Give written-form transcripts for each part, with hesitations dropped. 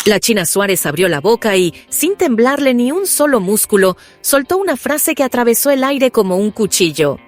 La China Suárez abrió la boca y, sin temblarle ni un solo músculo, soltó una frase que atravesó el aire como un cuchillo.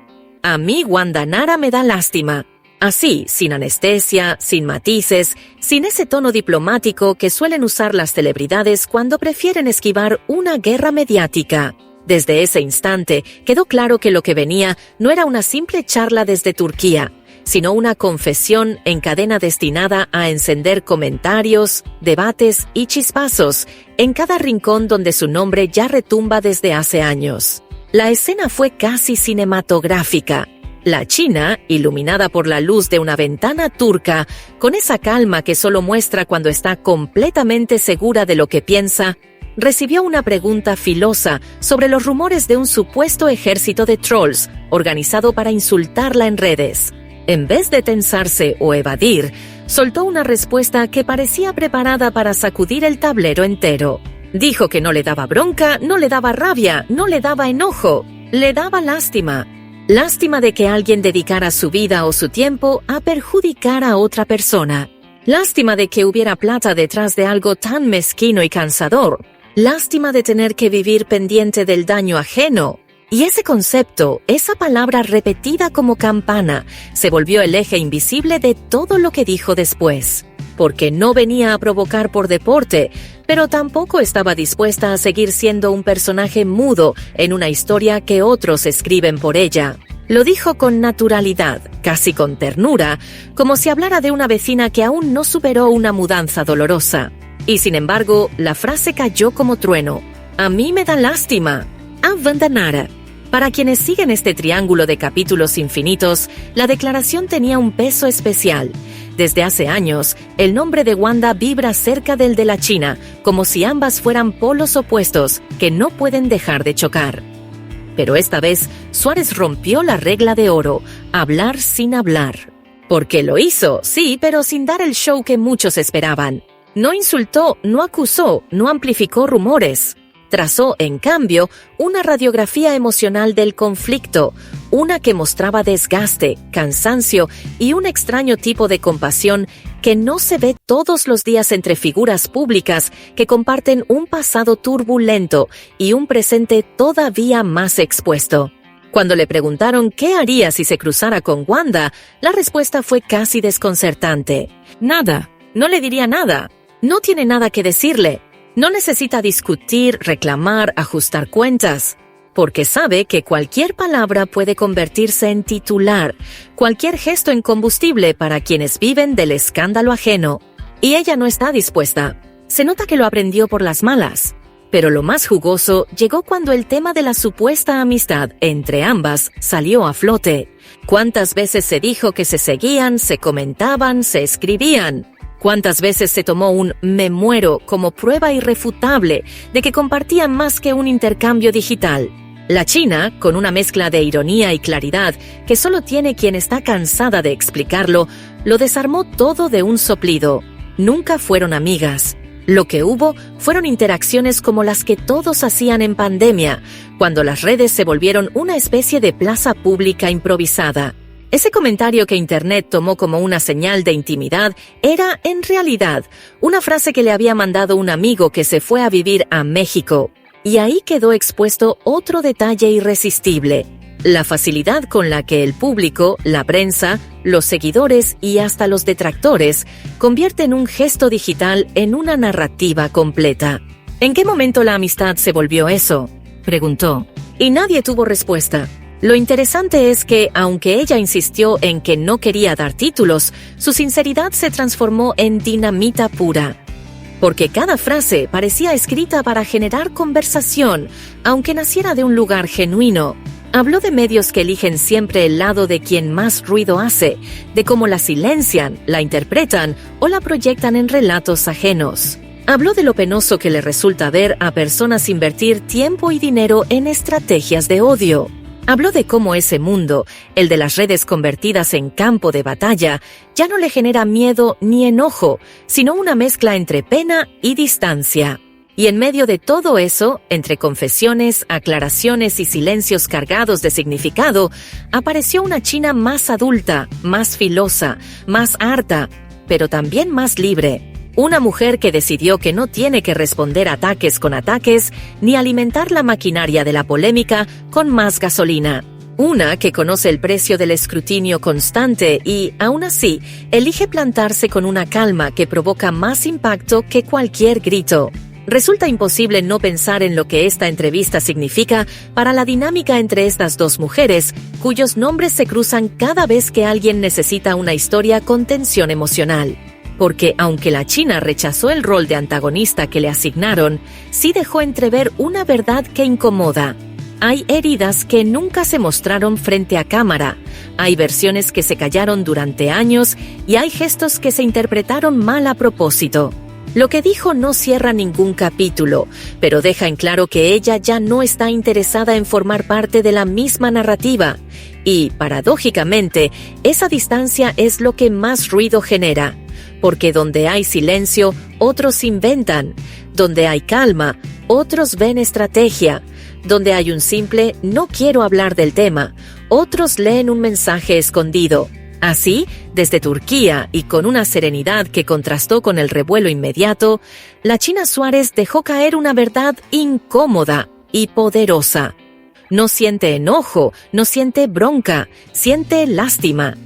A mí Wanda Nara me da lástima. Así, sin anestesia, sin matices, sin ese tono diplomático que suelen usar las celebridades cuando prefieren esquivar una guerra mediática. Desde ese instante, quedó claro que lo que venía no era una simple charla desde Turquía, sino una confesión en cadena destinada a encender comentarios, debates y chispazos en cada rincón donde su nombre ya retumba desde hace años. La escena fue casi cinematográfica. La China, iluminada por la luz de una ventana turca, con esa calma que solo muestra cuando está completamente segura de lo que piensa, recibió una pregunta filosa sobre los rumores de un supuesto ejército de trolls organizado para insultarla en redes. En vez de tensarse o evadir, soltó una respuesta que parecía preparada para sacudir el tablero entero. Dijo que no le daba bronca, no le daba rabia, no le daba enojo, le daba lástima. Lástima de que alguien dedicara su vida o su tiempo a perjudicar a otra persona. Lástima de que hubiera plata detrás de algo tan mezquino y cansador. Lástima de tener que vivir pendiente del daño ajeno. Y ese concepto, esa palabra repetida como campana, se volvió el eje invisible de todo lo que dijo después. Porque no venía a provocar por deporte, pero tampoco estaba dispuesta a seguir siendo un personaje mudo en una historia que otros escriben por ella. Lo dijo con naturalidad, casi con ternura, como si hablara de una vecina que aún no superó una mudanza dolorosa. Y sin embargo, la frase cayó como trueno. A mí me da lástima. A Wanda Nara. Para quienes siguen este triángulo de capítulos infinitos, la declaración tenía un peso especial. Desde hace años, el nombre de Wanda vibra cerca del de la China, como si ambas fueran polos opuestos que no pueden dejar de chocar. Pero esta vez, Suárez rompió la regla de oro, hablar sin hablar. Porque lo hizo, sí, pero sin dar el show que muchos esperaban. No insultó, no acusó, no amplificó rumores. Trazó, en cambio, una radiografía emocional del conflicto, una que mostraba desgaste, cansancio y un extraño tipo de compasión que no se ve todos los días entre figuras públicas que comparten un pasado turbulento y un presente todavía más expuesto. Cuando le preguntaron qué haría si se cruzara con Wanda, la respuesta fue casi desconcertante. Nada, no le diría nada, no tiene nada que decirle. No necesita discutir, reclamar, ajustar cuentas, porque sabe que cualquier palabra puede convertirse en titular, cualquier gesto en combustible para quienes viven del escándalo ajeno. Y ella no está dispuesta. Se nota que lo aprendió por las malas. Pero lo más jugoso llegó cuando el tema de la supuesta amistad entre ambas salió a flote. ¿Cuántas veces se dijo que se seguían, se comentaban, se escribían? ¿Cuántas veces se tomó un "me muero" como prueba irrefutable de que compartían más que un intercambio digital? La China, con una mezcla de ironía y claridad que solo tiene quien está cansada de explicarlo, lo desarmó todo de un soplido. Nunca fueron amigas. Lo que hubo fueron interacciones como las que todos hacían en pandemia, cuando las redes se volvieron una especie de plaza pública improvisada. Ese comentario que Internet tomó como una señal de intimidad era, en realidad, una frase que le había mandado un amigo que se fue a vivir a México. Y ahí quedó expuesto otro detalle irresistible: la facilidad con la que el público, la prensa, los seguidores y hasta los detractores convierten un gesto digital en una narrativa completa. ¿En qué momento la amistad se volvió eso?, preguntó. Y nadie tuvo respuesta. Lo interesante es que, aunque ella insistió en que no quería dar títulos, su sinceridad se transformó en dinamita pura. Porque cada frase parecía escrita para generar conversación, aunque naciera de un lugar genuino. Habló de medios que eligen siempre el lado de quien más ruido hace, de cómo la silencian, la interpretan o la proyectan en relatos ajenos. Habló de lo penoso que le resulta ver a personas invertir tiempo y dinero en estrategias de odio. Habló de cómo ese mundo, el de las redes convertidas en campo de batalla, ya no le genera miedo ni enojo, sino una mezcla entre pena y distancia. Y en medio de todo eso, entre confesiones, aclaraciones y silencios cargados de significado, apareció una China más adulta, más filosa, más harta, pero también más libre. Una mujer que decidió que no tiene que responder ataques con ataques, ni alimentar la maquinaria de la polémica con más gasolina. Una que conoce el precio del escrutinio constante y, aún así, elige plantarse con una calma que provoca más impacto que cualquier grito. Resulta imposible no pensar en lo que esta entrevista significa para la dinámica entre estas dos mujeres, cuyos nombres se cruzan cada vez que alguien necesita una historia con tensión emocional. Porque aunque la china rechazó el rol de antagonista que le asignaron, sí dejó entrever una verdad que incomoda. Hay heridas que nunca se mostraron frente a cámara, hay versiones que se callaron durante años y hay gestos que se interpretaron mal a propósito. Lo que dijo no cierra ningún capítulo, pero deja en claro que ella ya no está interesada en formar parte de la misma narrativa. Y, paradójicamente, esa distancia es lo que más ruido genera. Porque donde hay silencio, otros inventan. Donde hay calma, otros ven estrategia. Donde hay un simple "no quiero hablar del tema", otros leen un mensaje escondido. Así, desde Turquía y con una serenidad que contrastó con el revuelo inmediato, la China Suárez dejó caer una verdad incómoda y poderosa. No siente enojo, no siente bronca, siente lástima.